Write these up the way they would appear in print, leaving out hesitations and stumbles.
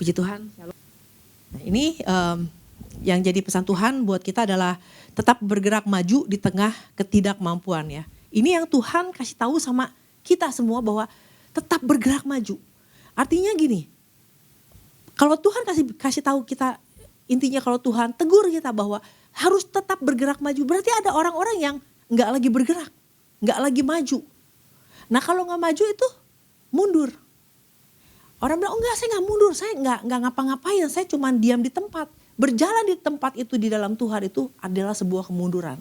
Puji Tuhan. Nah, ini yang jadi pesan Tuhan buat kita adalah tetap bergerak maju di tengah ketidakmampuan ya. Ini yang Tuhan kasih tahu sama kita semua bahwa tetap bergerak maju. Artinya gini, kalau Tuhan kasih tahu kita, intinya kalau Tuhan tegur kita bahwa harus tetap bergerak maju, berarti ada orang-orang yang nggak lagi bergerak, nggak lagi maju. Nah kalau nggak maju itu mundur. Orang bilang, oh enggak, saya nggak mundur, saya nggak ngapa-ngapain, saya cuma diam di tempat. Berjalan di tempat itu di dalam Tuhan itu adalah sebuah kemunduran.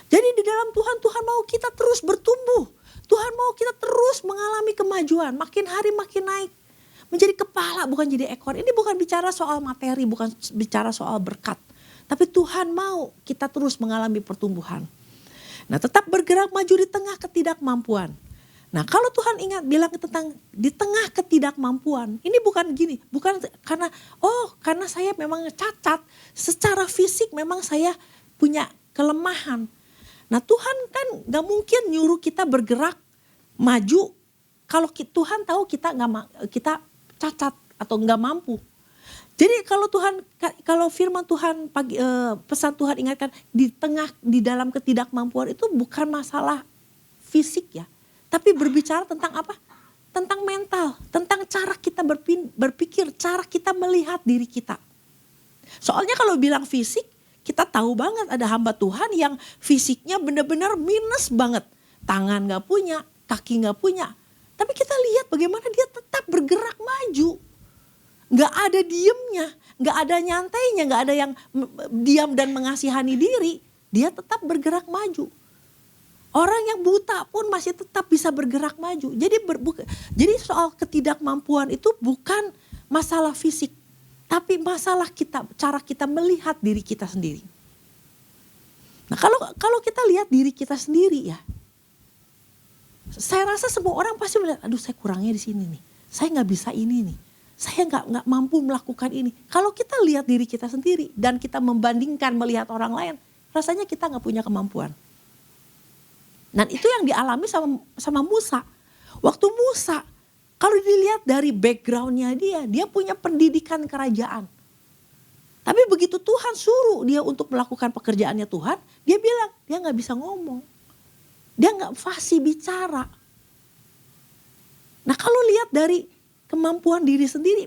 Jadi di dalam Tuhan, Tuhan mau kita terus bertumbuh. Tuhan mau kita terus mengalami kemajuan, makin hari makin naik. Menjadi kepala bukan jadi ekor. Ini bukan bicara soal materi, bukan bicara soal berkat. Tapi Tuhan mau kita terus mengalami pertumbuhan. Nah tetap bergerak maju di tengah ketidakmampuan. Nah kalau Tuhan bilang tentang di tengah ketidakmampuan, ini bukan gini, bukan karena saya memang cacat, secara fisik memang saya punya kelemahan. Nah Tuhan kan gak mungkin nyuruh kita bergerak maju kalau Tuhan tahu kita cacat atau gak mampu. Jadi kalau firman Tuhan pesan Tuhan ingatkan di dalam ketidakmampuan itu bukan masalah fisik ya. Tapi berbicara tentang apa? Tentang mental, tentang cara kita berpikir, cara kita melihat diri kita. Soalnya kalau bilang fisik, kita tahu banget ada hamba Tuhan yang fisiknya benar-benar minus banget. Tangan gak punya, kaki gak punya. Tapi kita lihat bagaimana dia tetap bergerak maju. Gak ada diemnya, gak ada nyantainya, gak ada yang diam dan mengasihani diri. Dia tetap bergerak maju. Orang yang buta pun masih tetap bisa bergerak maju. Jadi soal ketidakmampuan itu bukan masalah fisik. Tapi masalah cara kita melihat diri kita sendiri. Nah kalau kita lihat diri kita sendiri ya. Saya rasa semua orang pasti melihat, aduh saya kurangnya di sini nih. Saya gak bisa ini nih. Saya gak mampu melakukan ini. Kalau kita lihat diri kita sendiri dan kita membandingkan melihat orang lain. Rasanya kita gak punya kemampuan. Dan itu yang dialami sama Musa. Waktu Musa, kalau dilihat dari backgroundnya dia punya pendidikan kerajaan. Tapi begitu Tuhan suruh dia untuk melakukan pekerjaannya Tuhan, dia bilang dia gak bisa ngomong. Dia gak fasih bicara. Nah kalau lihat dari kemampuan diri sendiri,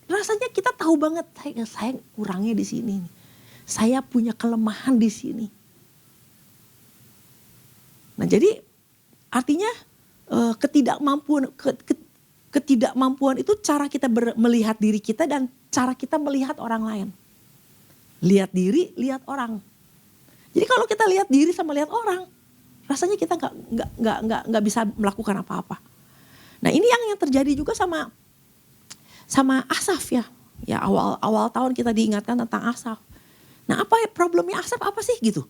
rasanya kita tahu banget saya kurangnya di sini. Saya punya kelemahan di sini. Nah jadi artinya ketidakmampuan itu cara kita melihat diri kita dan cara kita melihat orang lain. Lihat diri, lihat orang. Jadi kalau kita lihat diri sama lihat orang, rasanya kita nggak bisa melakukan apa-apa. Nah ini yang terjadi juga sama Asaf ya. Ya awal tahun kita diingatkan tentang Asaf. Nah apa problemnya Asaf apa sih gitu?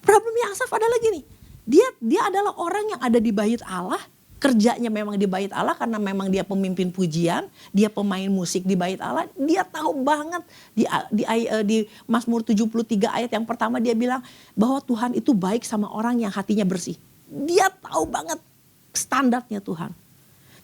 Problemnya Asaf adalah gini. Dia adalah orang yang ada di bait Allah, kerjanya memang di bait Allah karena memang dia pemimpin pujian, dia pemain musik di bait Allah. Dia tahu banget di Mazmur 73 ayat yang pertama dia bilang bahwa Tuhan itu baik sama orang yang hatinya bersih. Dia tahu banget standarnya Tuhan.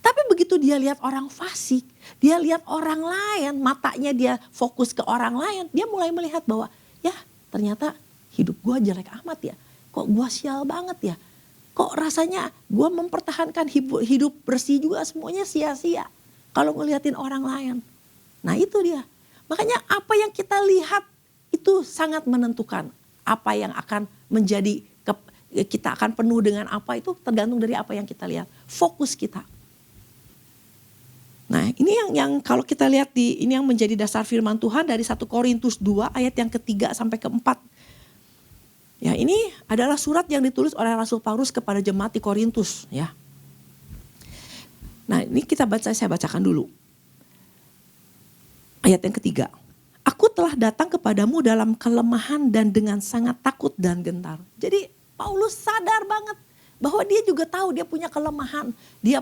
Tapi begitu dia lihat orang fasik, dia lihat orang lain, matanya dia fokus ke orang lain, dia mulai melihat bahwa ya ternyata hidup gue jelek amat ya. Kok gue sial banget ya. Kok rasanya gue mempertahankan hidup bersih juga semuanya sia-sia. Kalau ngeliatin orang lain. Nah itu dia. Makanya apa yang kita lihat itu sangat menentukan. Apa yang akan menjadi, kita akan penuh dengan apa itu tergantung dari apa yang kita lihat. Fokus kita. Nah ini yang kalau kita lihat ini yang menjadi dasar firman Tuhan dari 1 Korintus 2 ayat yang ketiga sampai keempat. Ya ini adalah surat yang ditulis oleh Rasul Paulus kepada jemaat di Korintus ya. Nah ini saya bacakan dulu. Ayat yang ketiga. Aku telah datang kepadamu dalam kelemahan dan dengan sangat takut dan gentar. Jadi Paulus sadar banget bahwa dia juga tahu dia punya kelemahan. Dia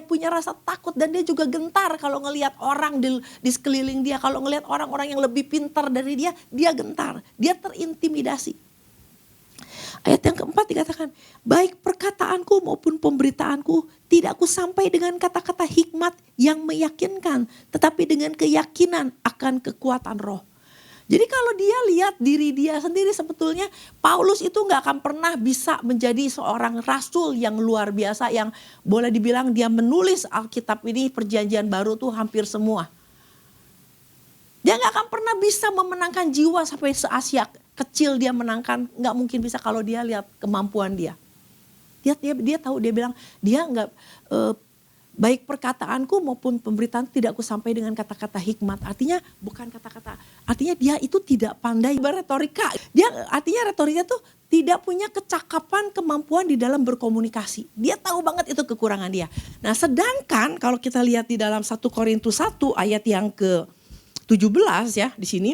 punya rasa takut dan dia juga gentar kalau ngelihat orang di sekeliling dia. Kalau ngelihat orang-orang yang lebih pintar dari dia gentar. Dia terintimidasi. Ayat yang keempat dikatakan, baik perkataanku maupun pemberitaanku tidak aku sampai dengan kata-kata hikmat yang meyakinkan, tetapi dengan keyakinan akan kekuatan roh. Jadi kalau dia lihat diri dia sendiri, sebetulnya Paulus itu gak akan pernah bisa menjadi seorang rasul yang luar biasa, yang boleh dibilang dia menulis Alkitab ini, perjanjian baru tuh hampir semua. Dia gak akan pernah bisa memenangkan jiwa sampai se-Asia kecil dia menangkan, gak mungkin bisa kalau dia lihat kemampuan dia. Dia tahu, dia bilang dia gak, baik perkataanku maupun pemberitaan tidak aku sampai dengan kata-kata hikmat. Artinya bukan kata-kata, artinya dia itu tidak pandai berretorika. Artinya retorika tuh tidak punya kecakapan, kemampuan di dalam berkomunikasi. Dia tahu banget itu kekurangan dia. Nah sedangkan kalau kita lihat di dalam 1 Korintus 1 ayat yang ke-17 ya di sini.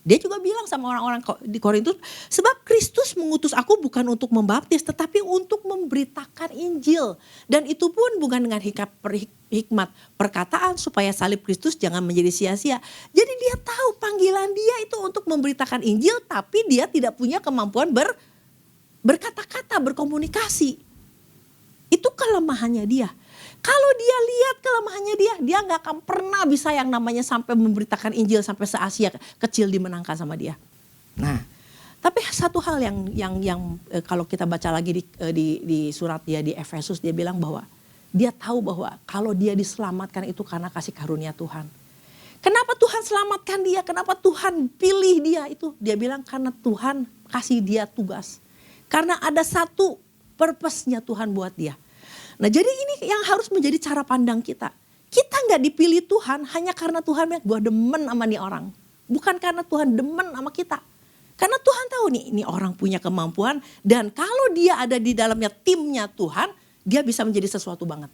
Dia juga bilang sama orang-orang di Korintus, sebab Kristus mengutus aku bukan untuk membaptis, tetapi untuk memberitakan Injil. Dan itu pun bukan dengan hikmat perkataan, supaya salib Kristus jangan menjadi sia-sia. Jadi dia tahu panggilan dia itu untuk memberitakan Injil, tapi dia tidak punya kemampuan berkata-kata, berkomunikasi. Itu kelemahannya dia. Kalau dia lihat kelemahannya dia gak akan pernah bisa yang namanya sampai memberitakan Injil sampai se-Asia kecil dimenangkan sama dia. Nah, tapi satu hal yang kalau kita baca lagi di surat dia di Efesus, dia bilang bahwa dia tahu bahwa kalau dia diselamatkan itu karena kasih karunia Tuhan. Kenapa Tuhan selamatkan dia? Kenapa Tuhan pilih dia itu? Dia bilang karena Tuhan kasih dia tugas. Karena ada satu purpose-nya Tuhan buat dia. Nah jadi ini yang harus menjadi cara pandang kita. Kita gak dipilih Tuhan hanya karena Tuhan bilang gue demen sama nih orang. Bukan karena Tuhan demen sama kita. Karena Tuhan tahu nih ini orang punya kemampuan. Dan kalau dia ada di dalamnya timnya Tuhan, dia bisa menjadi sesuatu banget.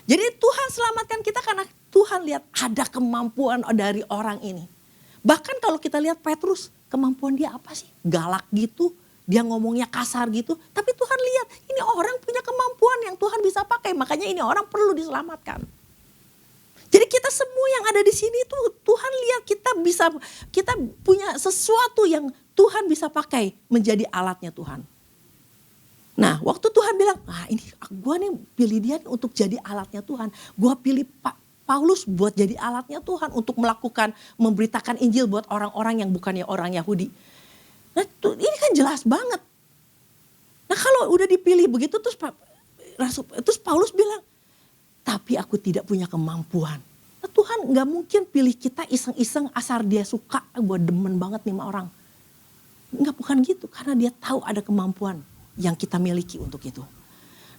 Jadi Tuhan selamatkan kita karena Tuhan lihat ada kemampuan dari orang ini. Bahkan kalau kita lihat Petrus, kemampuan dia apa sih? Galak gitu. Dia ngomongnya kasar gitu, tapi Tuhan lihat ini orang punya kemampuan yang Tuhan bisa pakai, makanya ini orang perlu diselamatkan. Jadi kita semua yang ada di sini itu Tuhan lihat kita punya sesuatu yang Tuhan bisa pakai menjadi alatnya Tuhan. Nah waktu Tuhan bilang, ini gue nih pilih dia untuk jadi alatnya Tuhan, gue pilih Paulus buat jadi alatnya Tuhan untuk memberitakan Injil buat orang-orang yang bukannya orang Yahudi. Nah ini kan jelas banget. Nah kalau udah dipilih begitu terus Paulus bilang, tapi aku tidak punya kemampuan. Nah, Tuhan gak mungkin pilih kita iseng-iseng asal dia suka, gue demen banget nih sama orang. Enggak, bukan gitu, karena dia tahu ada kemampuan yang kita miliki untuk itu.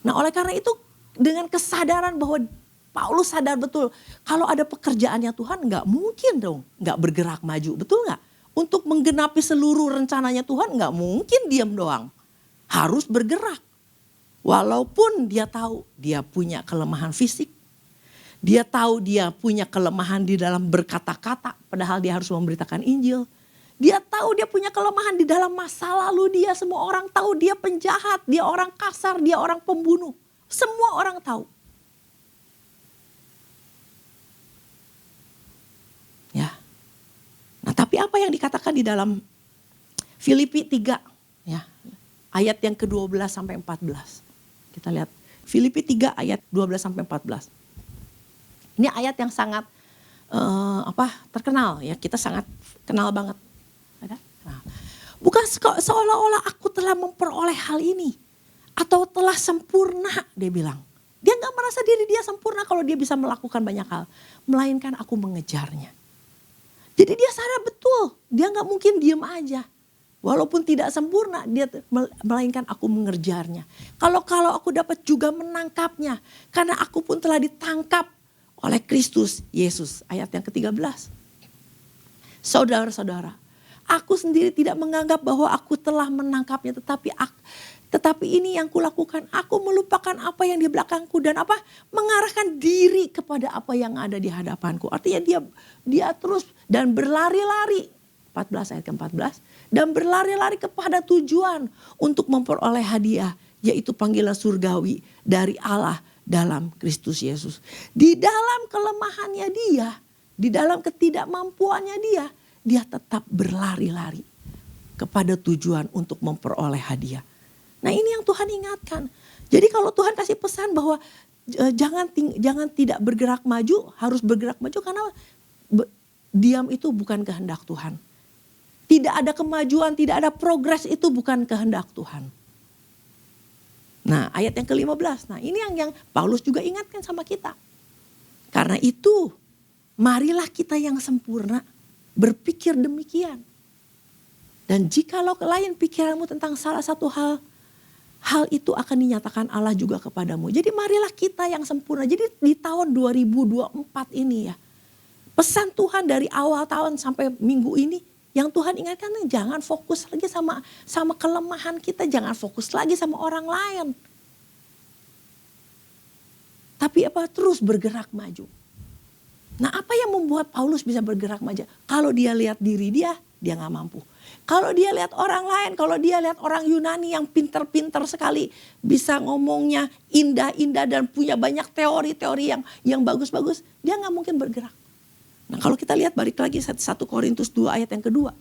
Nah oleh karena itu dengan kesadaran bahwa Paulus sadar betul kalau ada pekerjaannya Tuhan gak mungkin dong gak bergerak maju, betul gak? Untuk menggenapi seluruh rencananya Tuhan gak mungkin diam doang. Harus bergerak. Walaupun dia tahu dia punya kelemahan fisik. Dia tahu dia punya kelemahan di dalam berkata-kata. Padahal dia harus memberitakan Injil. Dia tahu dia punya kelemahan di dalam masa lalu dia. Semua orang tahu dia penjahat. Dia orang kasar. Dia orang pembunuh. Semua orang tahu. Ya. Nah tapi apa yang dikatakan di dalam Filipi 3 ya, ayat yang ke-12 sampai 14. Kita lihat Filipi 3 ayat 12 sampai 14. Ini ayat yang sangat terkenal ya, kita sangat kenal banget. Ada? Nah, bukan seolah-olah aku telah memperoleh hal ini atau telah sempurna, dia bilang. Dia gak merasa diri dia sempurna kalau dia bisa melakukan banyak hal, melainkan aku mengejarnya. Jadi dia sadar betul, dia gak mungkin diem aja. Walaupun tidak sempurna, dia melainkan aku mengejarnya. Kalau aku dapat juga menangkapnya, karena aku pun telah ditangkap oleh Kristus Yesus. Ayat yang ke-13. Saudara-saudara, aku sendiri tidak menganggap bahwa aku telah menangkapnya, tetapi ini yang kulakukan, aku melupakan apa yang di belakangku dan mengarahkan diri kepada apa yang ada di hadapanku. Artinya dia terus dan berlari-lari. 14 ayat ke-14. Dan berlari-lari kepada tujuan untuk memperoleh hadiah, yaitu panggilan surgawi dari Allah dalam Kristus Yesus. Di dalam kelemahannya dia, di dalam ketidakmampuannya dia tetap berlari-lari. kepada tujuan untuk memperoleh hadiah. Nah ini yang Tuhan ingatkan. Jadi kalau Tuhan kasih pesan bahwa jangan tidak bergerak maju, harus bergerak maju karena diam itu bukan kehendak Tuhan. Tidak ada kemajuan, tidak ada progres itu bukan kehendak Tuhan. Nah ayat yang ke-15, nah ini yang Paulus juga ingatkan sama kita. Karena itu marilah kita yang sempurna berpikir demikian. Dan jikalau lain pikiranmu tentang salah satu hal itu akan dinyatakan Allah juga kepadamu. Jadi marilah kita yang sempurna. Jadi di tahun 2024 ini ya, pesan Tuhan dari awal tahun sampai minggu ini, yang Tuhan ingatkan jangan fokus lagi sama kelemahan kita, jangan fokus lagi sama orang lain. Tapi terus bergerak maju. Nah apa yang membuat Paulus bisa bergerak maju? Kalau dia lihat diri dia gak mampu. Kalau dia lihat orang lain, kalau dia lihat orang Yunani yang pinter-pinter sekali, bisa ngomongnya indah-indah dan punya banyak teori-teori yang bagus-bagus, dia gak mungkin bergerak. Nah kalau kita lihat balik lagi 1 Korintus 2 ayat yang kedua.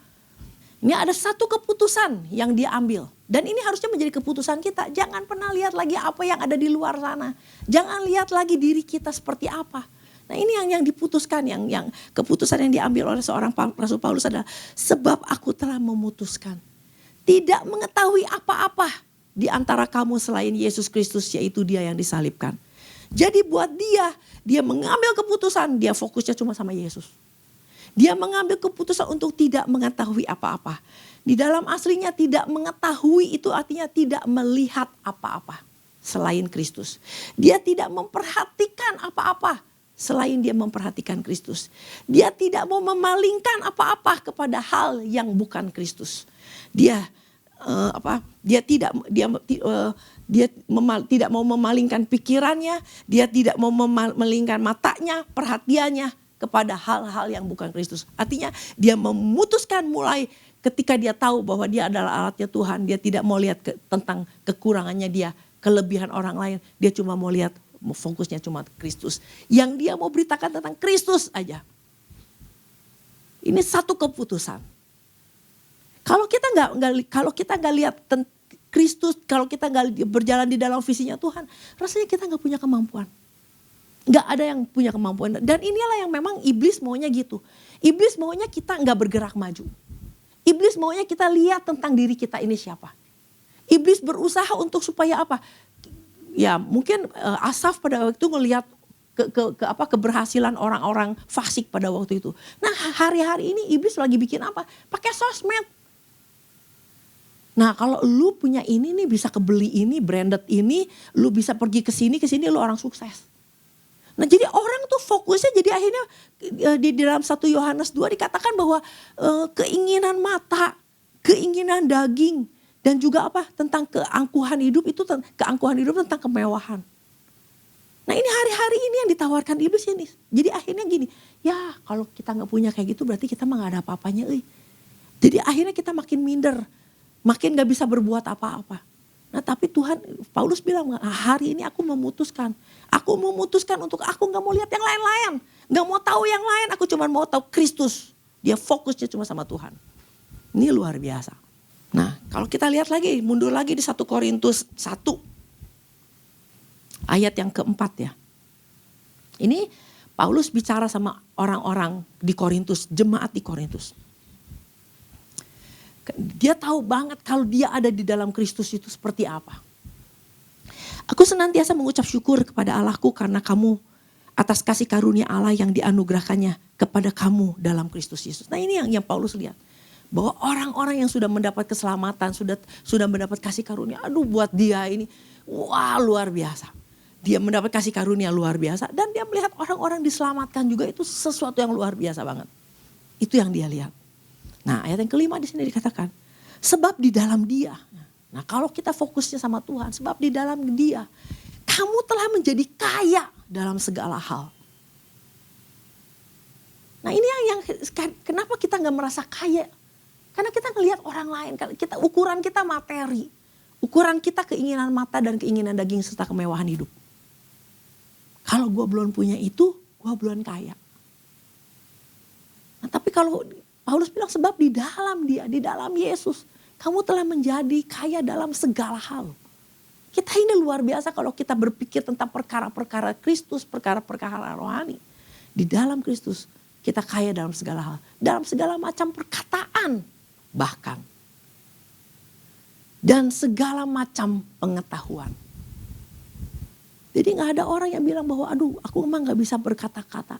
Ini ada satu keputusan yang dia ambil. Dan ini harusnya menjadi keputusan kita. Jangan pernah lihat lagi apa yang ada di luar sana. Jangan lihat lagi diri kita seperti apa. Nah ini yang diputuskan, yang keputusan yang diambil oleh seorang Rasul Paulus adalah sebab aku telah memutuskan tidak mengetahui apa-apa di antara kamu selain Yesus Kristus, yaitu Dia yang disalibkan. Jadi buat dia mengambil keputusan, dia fokusnya cuma sama Yesus. Dia mengambil keputusan untuk tidak mengetahui apa-apa. Di dalam aslinya tidak mengetahui itu artinya tidak melihat apa-apa selain Kristus. Dia tidak memperhatikan apa-apa selain dia memperhatikan Kristus. Dia tidak mau memalingkan apa-apa kepada hal yang bukan Kristus. Dia tidak mau memalingkan pikirannya, dia tidak mau memalingkan matanya, perhatiannya kepada hal-hal yang bukan Kristus. Artinya dia memutuskan mulai ketika dia tahu bahwa dia adalah alatnya Tuhan, dia tidak mau lihat tentang kekurangannya dia, kelebihan orang lain, dia cuma mau lihat fokusnya cuma Kristus. Yang dia mau beritakan tentang Kristus aja. Ini satu keputusan. Kalau kita nggak lihat Kristus, kalau kita nggak berjalan di dalam visinya Tuhan, rasanya kita nggak punya kemampuan. Nggak ada yang punya kemampuan. Dan inilah yang memang iblis maunya gitu. Iblis maunya kita nggak bergerak maju. Iblis maunya kita lihat tentang diri kita ini siapa. Iblis berusaha untuk supaya apa? Ya mungkin Asaf pada waktu itu ngelihat keberhasilan orang-orang fasik pada waktu itu. Nah hari-hari ini iblis lagi bikin apa? Pakai sosmed. Nah kalau lu punya ini nih, bisa kebeli ini, branded ini, lu bisa pergi ke sini lu orang sukses. Nah jadi orang tuh fokusnya jadi akhirnya di dalam 1 Yohanes 2 dikatakan bahwa keinginan mata, keinginan daging, dan juga tentang keangkuhan hidup itu, keangkuhan hidup tentang kemewahan. Nah ini hari-hari ini yang ditawarkan iblis ini. Jadi akhirnya gini, ya kalau kita gak punya kayak gitu berarti kita mah gak ada apa-apanya. Jadi akhirnya kita makin minder, makin gak bisa berbuat apa-apa. Nah tapi Paulus bilang, hari ini aku memutuskan untuk aku gak mau lihat yang lain-lain. Gak mau tahu yang lain, aku cuma mau tahu Kristus. Dia fokusnya cuma sama Tuhan. Ini luar biasa. Nah kalau kita lihat lagi, mundur lagi di 1 Korintus 1. Ayat yang keempat ya. Ini Paulus bicara sama orang-orang di Korintus, jemaat di Korintus. Dia tahu banget kalau dia ada di dalam Kristus itu seperti apa. Aku senantiasa mengucap syukur kepada Allahku karena kamu atas kasih karunia Allah yang dianugerahkannya kepada kamu dalam Kristus Yesus. Nah ini yang Paulus lihat. Bahwa orang-orang yang sudah mendapat keselamatan, sudah mendapat kasih karunia. Aduh buat dia ini, wah luar biasa. Dia mendapat kasih karunia luar biasa. Dan dia melihat orang-orang diselamatkan juga itu sesuatu yang luar biasa banget. Itu yang dia lihat. Nah ayat yang kelima di sini dikatakan. Sebab di dalam dia. Nah kalau kita fokusnya sama Tuhan. Sebab di dalam dia. Kamu telah menjadi kaya dalam segala hal. Nah ini yang kenapa kita gak merasa kaya. Karena kita ngelihat orang lain, ukuran kita materi, ukuran kita keinginan mata dan keinginan daging serta kemewahan hidup. Kalau gue belum punya itu, gue belum kaya. Nah, tapi kalau Paulus bilang sebab di dalam dia, di dalam Yesus, kamu telah menjadi kaya dalam segala hal. Kita ini luar biasa kalau kita berpikir tentang perkara-perkara Kristus, perkara-perkara rohani. Di dalam Kristus kita kaya dalam segala hal. Dalam segala macam perkataan bahkan. Dan segala macam pengetahuan. Jadi gak ada orang yang bilang bahwa aduh aku emang gak bisa berkata-kata.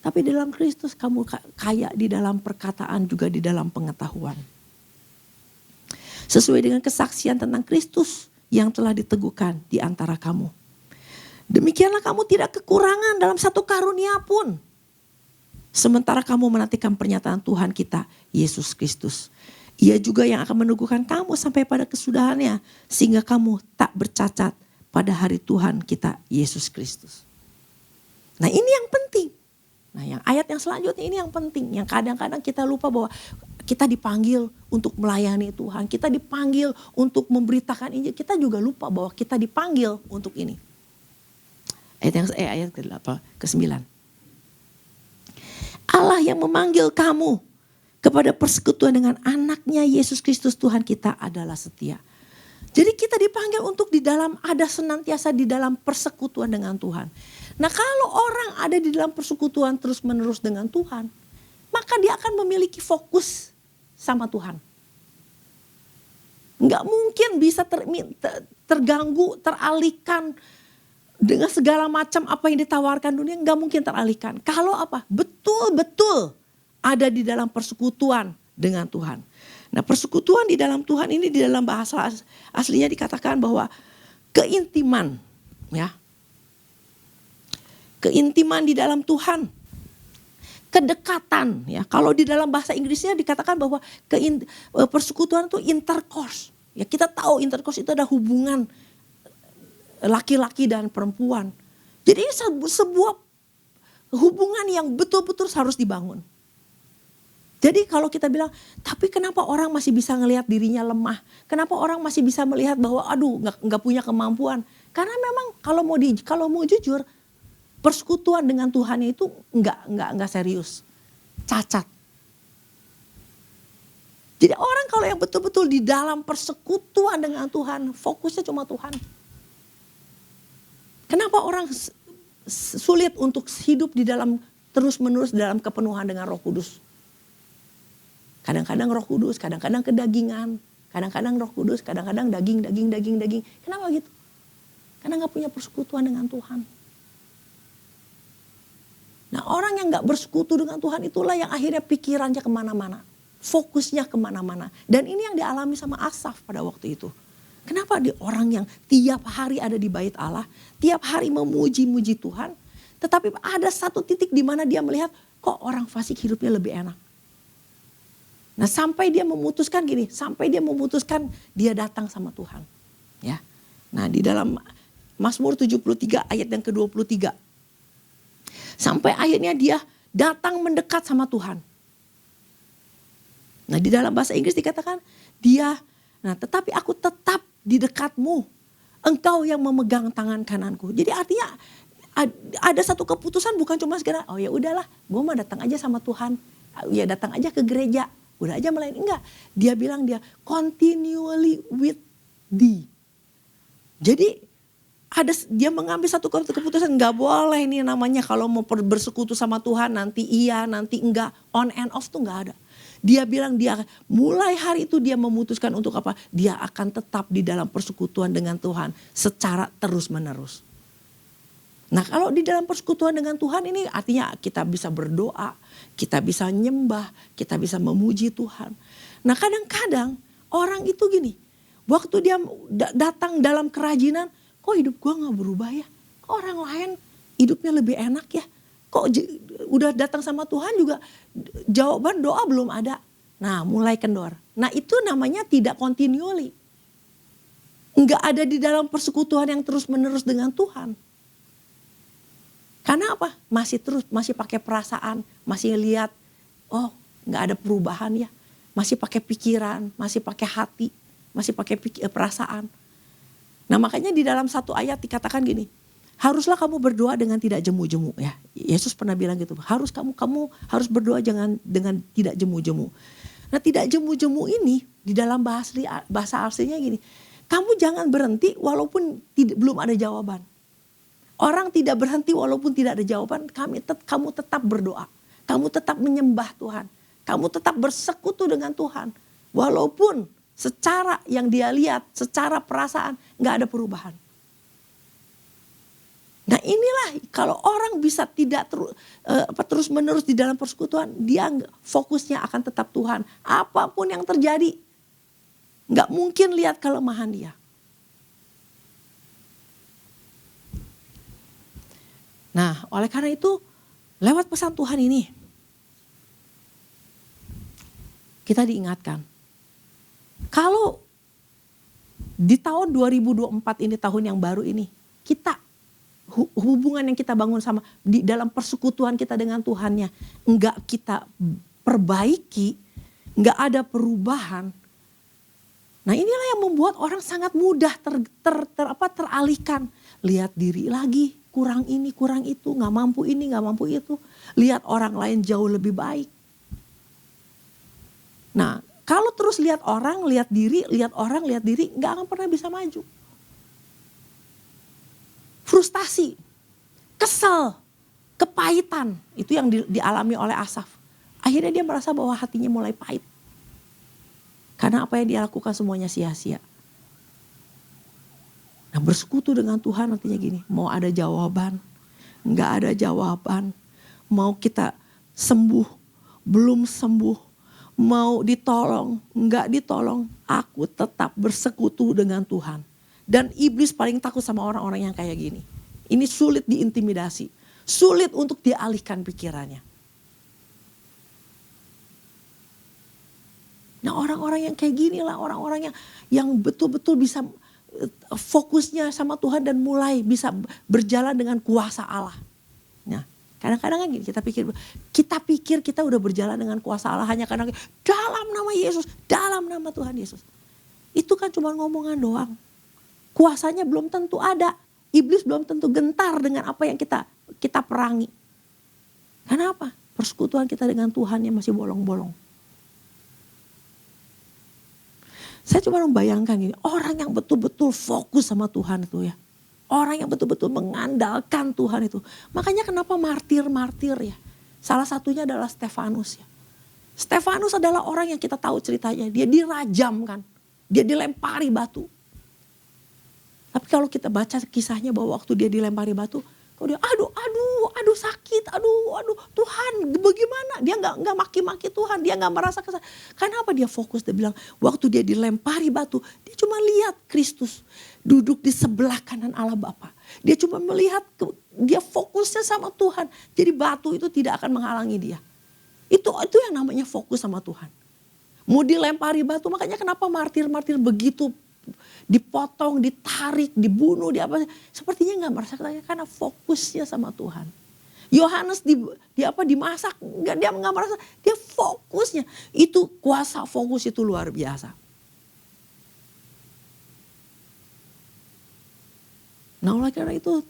Tapi dalam Kristus kamu kaya di dalam perkataan juga di dalam pengetahuan. Sesuai dengan kesaksian tentang Kristus yang telah diteguhkan di antara kamu. Demikianlah kamu tidak kekurangan dalam satu karunia pun. Sementara kamu menantikan pernyataan Tuhan kita, Yesus Kristus. Ia juga yang akan meneguhkan kamu sampai pada kesudahannya. Sehingga kamu tak bercacat pada hari Tuhan kita, Yesus Kristus. Nah ini yang penting. Nah yang ayat yang selanjutnya ini yang penting. Yang kadang-kadang kita lupa bahwa kita dipanggil untuk melayani Tuhan. Kita dipanggil untuk memberitakan Injil. Kita juga lupa bahwa kita dipanggil untuk ini. Ayat ke-9. Allah yang memanggil kamu kepada persekutuan dengan anaknya Yesus Kristus Tuhan kita adalah setia. Jadi kita dipanggil untuk di dalam ada senantiasa di dalam persekutuan dengan Tuhan. Nah kalau orang ada di dalam persekutuan terus menerus dengan Tuhan, maka dia akan memiliki fokus sama Tuhan. Nggak mungkin bisa terganggu, teralihkan dengan segala macam apa yang ditawarkan dunia, nggak mungkin teralihkan. Kalau apa? Betul-betul ada di dalam persekutuan dengan Tuhan. Nah persekutuan di dalam Tuhan ini di dalam bahasa aslinya dikatakan bahwa keintiman, ya. Keintiman di dalam Tuhan. Kedekatan, ya. Kalau di dalam bahasa Inggrisnya dikatakan bahwa persekutuan itu intercourse. Ya kita tahu intercourse itu ada hubungan laki-laki dan perempuan. Jadi ini sebuah hubungan yang betul-betul harus dibangun. Jadi kalau kita bilang, tapi kenapa orang masih bisa ngelihat dirinya lemah? Kenapa orang masih bisa melihat bahwa aduh nggak punya kemampuan? Karena memang kalau mau jujur, persekutuan dengan Tuhan itu nggak serius, cacat. Jadi orang kalau yang betul-betul di dalam persekutuan dengan Tuhan, fokusnya cuma Tuhan. Kenapa orang sulit untuk hidup di dalam terus-menerus dalam kepenuhan dengan Roh Kudus? Kadang-kadang Roh Kudus, kadang-kadang kedagingan, kadang-kadang Roh Kudus, kadang-kadang daging. Kenapa gitu? Karena nggak punya persekutuan dengan Tuhan. Nah orang yang gak bersekutu dengan Tuhan itulah yang akhirnya pikirannya kemana-mana. Fokusnya kemana-mana. Dan ini yang dialami sama Asaf pada waktu itu. Kenapa orang yang tiap hari ada di bait Allah, tiap hari memuji-muji Tuhan. Tetapi ada satu titik di mana dia melihat kok orang fasik hidupnya lebih enak. Nah sampai dia memutuskan dia datang sama Tuhan. Ya. Nah di dalam Mazmur 73 ayat yang ke-23. Sampai akhirnya dia datang mendekat sama Tuhan. Nah di dalam bahasa Inggris dikatakan tetapi aku tetap di dekatmu. Engkau yang memegang tangan kananku. Jadi artinya ada satu keputusan bukan cuma sekedar oh ya udahlah gue mau datang aja sama Tuhan. Ya datang aja ke gereja. Udah aja melayani. Enggak. Dia bilang dia continually with thee. Jadi dia mengambil satu keputusan nggak boleh ini namanya kalau mau bersekutu sama Tuhan nanti iya nanti enggak, on and off tuh nggak ada. Dia bilang dia mulai hari itu dia memutuskan untuk apa? Dia akan tetap di dalam persekutuan dengan Tuhan secara terus menerus. Nah kalau di dalam persekutuan dengan Tuhan ini artinya kita bisa berdoa, kita bisa nyembah, kita bisa memuji Tuhan. Nah kadang-kadang orang itu gini, waktu dia datang dalam kerajinan, kok hidup gue gak berubah ya? Kok orang lain hidupnya lebih enak ya? Kok udah datang sama Tuhan juga jawaban doa belum ada. Nah mulai kendor. Nah itu namanya tidak continually. Enggak ada di dalam persekutuan yang terus menerus dengan Tuhan. Karena apa? Masih pakai perasaan, masih lihat, oh gak ada perubahan ya. Masih pakai pikiran, masih pakai hati, masih pakai perasaan. Nah makanya di dalam satu ayat dikatakan gini, Haruslah kamu berdoa dengan tidak jemu-jemu ya. Yesus pernah bilang gitu. Kamu harus berdoa dengan tidak jemu-jemu. Nah, tidak jemu-jemu ini di dalam bahasa aslinya gini. Kamu jangan berhenti walaupun belum ada jawaban. Orang tidak berhenti walaupun tidak ada jawaban. Kamu tetap berdoa. Kamu tetap menyembah Tuhan. Kamu tetap bersekutu dengan Tuhan. Walaupun secara yang dia lihat, secara perasaan gak ada perubahan. Nah inilah kalau orang bisa tidak terus menerus di dalam persekutuan, dia fokusnya akan tetap Tuhan. Apapun yang terjadi, gak mungkin lihat kelemahan dia. Nah oleh karena itu, lewat pesan Tuhan ini, kita diingatkan. Kalau di tahun 2024 ini, tahun yang baru ini, kita hubungan yang kita bangun di dalam persekutuan kita dengan Tuhannya enggak kita perbaiki, enggak ada perubahan. Nah inilah yang membuat orang sangat mudah teralihkan. Lihat diri lagi, kurang ini, kurang itu, nggak mampu ini, nggak mampu itu. Lihat orang lain jauh lebih baik. Nah kalau terus lihat orang, lihat diri, nggak akan pernah bisa maju. Frustasi, kesel, kepahitan, itu yang dialami oleh Asaf. Akhirnya dia merasa bahwa hatinya mulai pahit. Karena apa yang dia lakukan semuanya sia-sia. Nah bersekutu dengan Tuhan artinya gini, mau ada jawaban, nggak ada jawaban. Mau kita sembuh, belum sembuh, mau ditolong, nggak ditolong, aku tetap bersekutu dengan Tuhan. Dan iblis paling takut sama orang-orang yang kayak gini. Ini sulit diintimidasi. Sulit untuk dialihkan pikirannya. Nah orang-orang yang kayak gini lah. Orang-orang yang betul-betul bisa fokusnya sama Tuhan. Dan mulai bisa berjalan dengan kuasa Allah. Nah kadang-kadang kan gini, kita pikir kita udah berjalan dengan kuasa Allah. Hanya karena dalam nama Yesus, dalam nama Tuhan Yesus. Itu kan cuma ngomongan doang. Kuasanya belum tentu ada. Iblis belum tentu gentar dengan apa yang kita perangi. Karena apa? Persekutuan kita dengan Tuhan yang masih bolong-bolong. Saya cuma membayangkan gini, orang yang betul-betul fokus sama Tuhan itu ya. Orang yang betul-betul mengandalkan Tuhan itu. Makanya kenapa martir-martir ya. Salah satunya adalah Stefanus ya. Stefanus adalah orang yang kita tahu ceritanya. Dia dirajam kan. Dia dilempari batu. Tapi kalau kita baca kisahnya bahwa waktu dia dilempari batu, kalau dia aduh sakit, aduh Tuhan bagaimana? Dia nggak maki-maki Tuhan, dia nggak merasa kesal. Karena apa? Dia fokus, dia bilang waktu dia dilempari batu, dia cuma lihat Kristus duduk di sebelah kanan Allah Bapa. Dia cuma melihat, dia fokusnya sama Tuhan. Jadi batu itu tidak akan menghalangi dia. Itu yang namanya fokus sama Tuhan. Mau dilempari batu, makanya kenapa martir-martir begitu dipotong, ditarik, dibunuh, sepertinya nggak merasa ketanya karena fokusnya sama Tuhan. Yohanes dimasak, dia nggak merasa, dia fokusnya itu kuasa fokus itu luar biasa. Nah oleh karena itu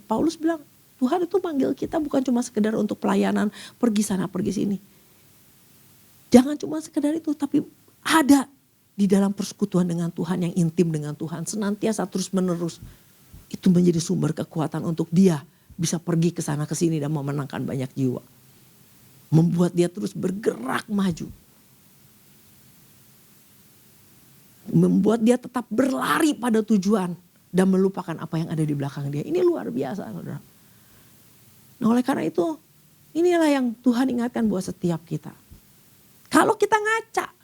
Paulus bilang Tuhan itu manggil kita bukan cuma sekedar untuk pelayanan pergi sana pergi sini. Jangan cuma sekedar itu, tapi ada di dalam persekutuan dengan Tuhan yang intim dengan Tuhan. Senantiasa terus menerus. Itu menjadi sumber kekuatan untuk dia bisa pergi ke sana ke sini dan memenangkan banyak jiwa. Membuat dia terus bergerak maju. Membuat dia tetap berlari pada tujuan. Dan melupakan apa yang ada di belakang dia. Ini luar biasa saudara. Nah oleh karena itu inilah yang Tuhan ingatkan buat setiap kita. Kalau kita ngaca.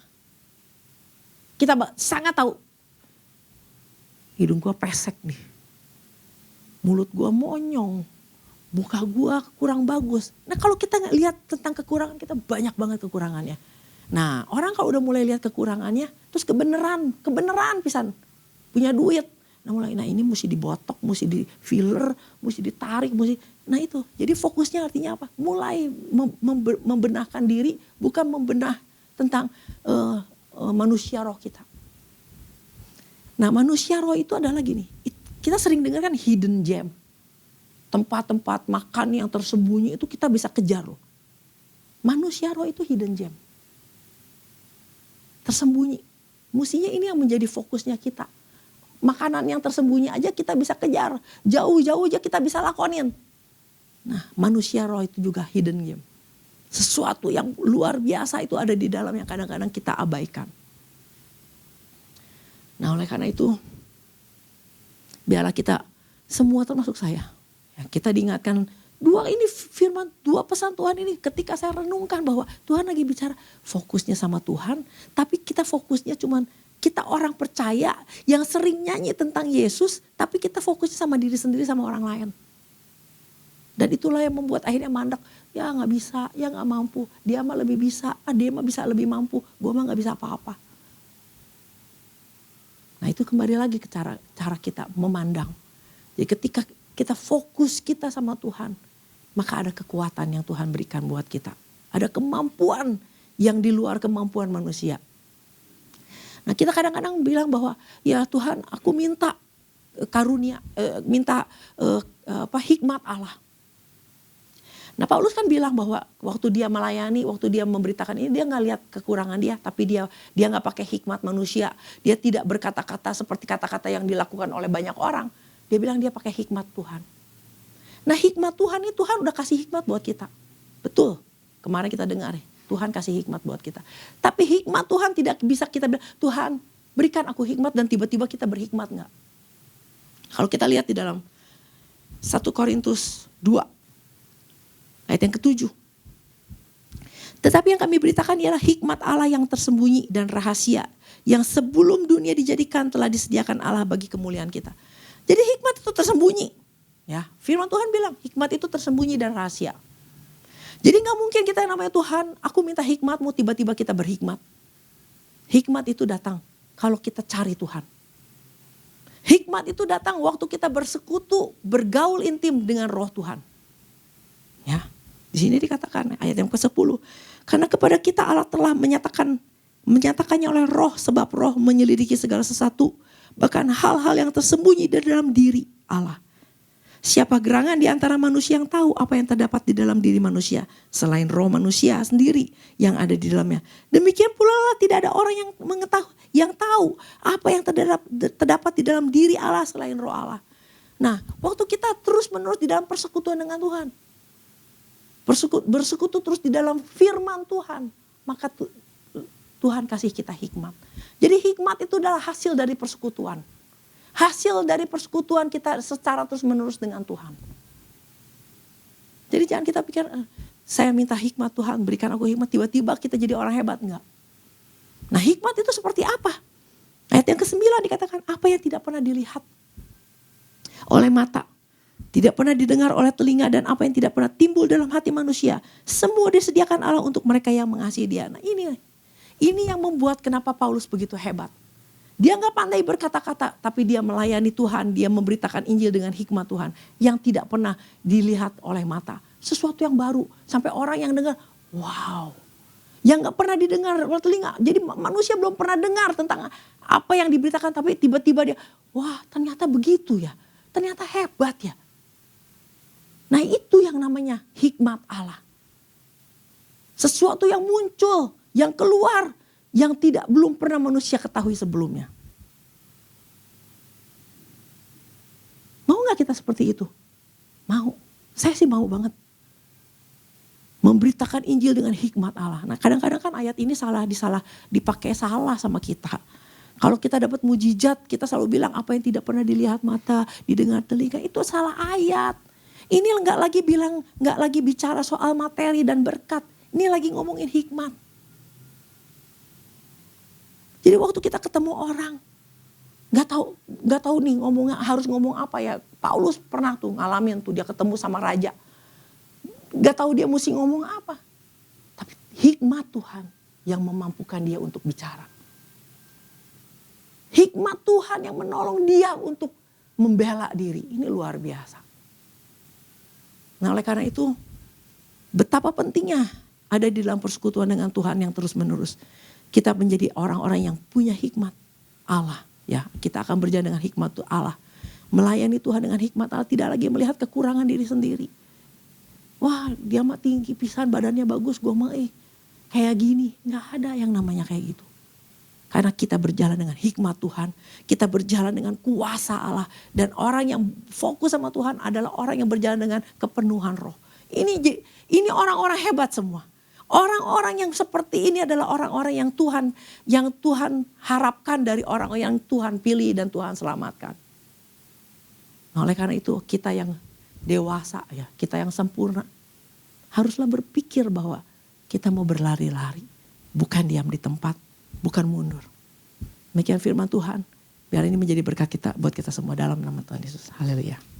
Kita sangat tahu. Hidung gue pesek nih. Mulut gue monyong. Muka gue kurang bagus. Nah kalau kita lihat tentang kekurangan kita banyak banget kekurangannya. Nah orang kalau udah mulai lihat kekurangannya. Terus kebenaran pisan. Punya duit. Nah ini mesti dibotok, mesti di filler, mesti ditarik. Nah itu jadi fokusnya artinya apa? Mulai membenahkan diri bukan membenah tentang manusia roh kita. Nah manusia roh itu adalah gini, kita sering dengar kan hidden gem. tempat-tempat makan yang tersembunyi itu kita bisa kejar loh. Manusia roh itu hidden gem. Tersembunyi. Mestinya ini yang menjadi fokusnya kita. Makanan yang tersembunyi aja kita bisa kejar. Jauh-jauh aja kita bisa lakonin. Nah, manusia roh itu juga hidden gem. Sesuatu yang luar biasa itu ada di dalam yang kadang-kadang kita abaikan. Nah, oleh karena itu, biarlah kita semua termasuk saya. Ya, kita diingatkan dua pesan Tuhan ini ketika saya renungkan bahwa Tuhan lagi bicara fokusnya sama Tuhan. Tapi kita fokusnya cuman kita orang percaya yang sering nyanyi tentang Yesus. Tapi kita fokusnya sama diri sendiri sama orang lain. Dan itulah yang membuat akhirnya mandek. Ya gak bisa, ya gak mampu. Dia mah lebih bisa, dia mah bisa lebih mampu. Gue mah gak bisa apa-apa. Nah itu kembali lagi ke cara kita memandang. Jadi ketika kita fokus kita sama Tuhan, maka ada kekuatan yang Tuhan berikan buat kita. Ada kemampuan yang di luar kemampuan manusia. Nah kita kadang-kadang bilang bahwa ya Tuhan aku minta karunia, hikmat Allah. Nah Paulus kan bilang bahwa waktu dia melayani, waktu dia memberitakan ini dia gak lihat kekurangan dia. Tapi dia gak pakai hikmat manusia. Dia tidak berkata-kata seperti kata-kata yang dilakukan oleh banyak orang. Dia bilang dia pakai hikmat Tuhan. Nah hikmat Tuhan ini Tuhan udah kasih hikmat buat kita. Betul, kemarin kita dengar Tuhan kasih hikmat buat kita. Tapi hikmat Tuhan tidak bisa kita bilang, Tuhan berikan aku hikmat dan tiba-tiba kita berhikmat enggak. Kalau kita lihat di dalam 1 Korintus 2 ayat yang ke-7. Tetapi yang kami beritakan ialah hikmat Allah yang tersembunyi dan rahasia. Yang sebelum dunia dijadikan telah disediakan Allah bagi kemuliaan kita. Jadi hikmat itu tersembunyi. Ya, firman Tuhan bilang hikmat itu tersembunyi dan rahasia. Jadi gak mungkin kita yang namanya Tuhan, aku minta hikmatmu tiba-tiba kita berhikmat. Hikmat itu datang kalau kita cari Tuhan. Hikmat itu datang waktu kita bersekutu, bergaul intim dengan roh Tuhan. Ya, di sini dikatakan ayat yang ke-10. Karena kepada kita Allah telah menyatakannya oleh roh, sebab roh menyelidiki segala sesuatu. Bahkan hal-hal yang tersembunyi di dalam diri Allah. Siapa gerangan di antara manusia yang tahu apa yang terdapat di dalam diri manusia. Selain roh manusia sendiri yang ada di dalamnya. Demikian pula tidak ada orang yang mengetahui, yang tahu apa yang terdapat di dalam diri Allah selain roh Allah. Nah waktu kita terus menerus di dalam persekutuan dengan Tuhan. Bersekutu terus di dalam firman Tuhan. Maka Tuhan kasih kita hikmat. Jadi hikmat itu adalah hasil dari persekutuan. Hasil dari persekutuan kita secara terus menerus dengan Tuhan. Jadi jangan kita pikir, saya minta hikmat Tuhan, berikan aku hikmat, tiba-tiba kita jadi orang hebat. Enggak. Nah hikmat itu seperti apa? Ayat yang ke-9 dikatakan, apa yang tidak pernah dilihat oleh mata. Tidak pernah didengar oleh telinga dan apa yang tidak pernah timbul dalam hati manusia. Semua disediakan Allah untuk mereka yang mengasihi dia. Nah ini yang membuat kenapa Paulus begitu hebat. Dia gak pandai berkata-kata, tapi dia melayani Tuhan, dia memberitakan Injil dengan hikmat Tuhan. Yang tidak pernah dilihat oleh mata. Sesuatu yang baru, sampai orang yang dengar, wow. Yang gak pernah didengar oleh telinga. Jadi manusia belum pernah dengar tentang apa yang diberitakan, tapi tiba-tiba dia, wah ternyata begitu ya. Ternyata hebat ya. Nah itu yang namanya hikmat Allah. Sesuatu yang muncul, yang keluar, yang belum pernah manusia ketahui sebelumnya. Mau gak kita seperti itu? Mau. Saya sih mau banget. Memberitakan Injil dengan hikmat Allah. Nah kadang-kadang kan ayat ini dipakai salah sama kita. Kalau kita dapat mujizat, kita selalu bilang apa yang tidak pernah dilihat mata, didengar telinga, itu salah ayat. Ini nggak lagi bicara soal materi dan berkat. Ini lagi ngomongin hikmat. Jadi waktu kita ketemu orang, nggak tahu nih harus ngomong apa ya. Paulus pernah tuh ngalamin tuh dia ketemu sama raja. Nggak tahu dia mesti ngomong apa. Tapi hikmat Tuhan yang memampukan dia untuk bicara. Hikmat Tuhan yang menolong dia untuk membela diri. Ini luar biasa. Nah oleh karena itu betapa pentingnya ada di dalam persekutuan dengan Tuhan yang terus menerus. Kita menjadi orang-orang yang punya hikmat Allah. Ya, kita akan berjalan dengan hikmat Allah. Melayani Tuhan dengan hikmat Allah, tidak lagi melihat kekurangan diri sendiri. Wah, dia mah tinggi pisan, badannya bagus, gue mah kayak gini. Gak ada yang namanya kayak gitu. Karena kita berjalan dengan hikmat Tuhan, kita berjalan dengan kuasa Allah. Dan orang yang fokus sama Tuhan adalah orang yang berjalan dengan kepenuhan roh. Ini orang-orang hebat semua. Orang-orang yang seperti ini adalah orang-orang yang Tuhan harapkan dari orang yang Tuhan pilih dan Tuhan selamatkan. Nah, oleh karena itu kita yang dewasa ya, kita yang sempurna haruslah berpikir bahwa kita mau berlari-lari, bukan diam di tempat, bukan mundur. Demikian firman Tuhan. Biar ini menjadi berkat kita buat kita semua dalam nama Tuhan Yesus. Haleluya.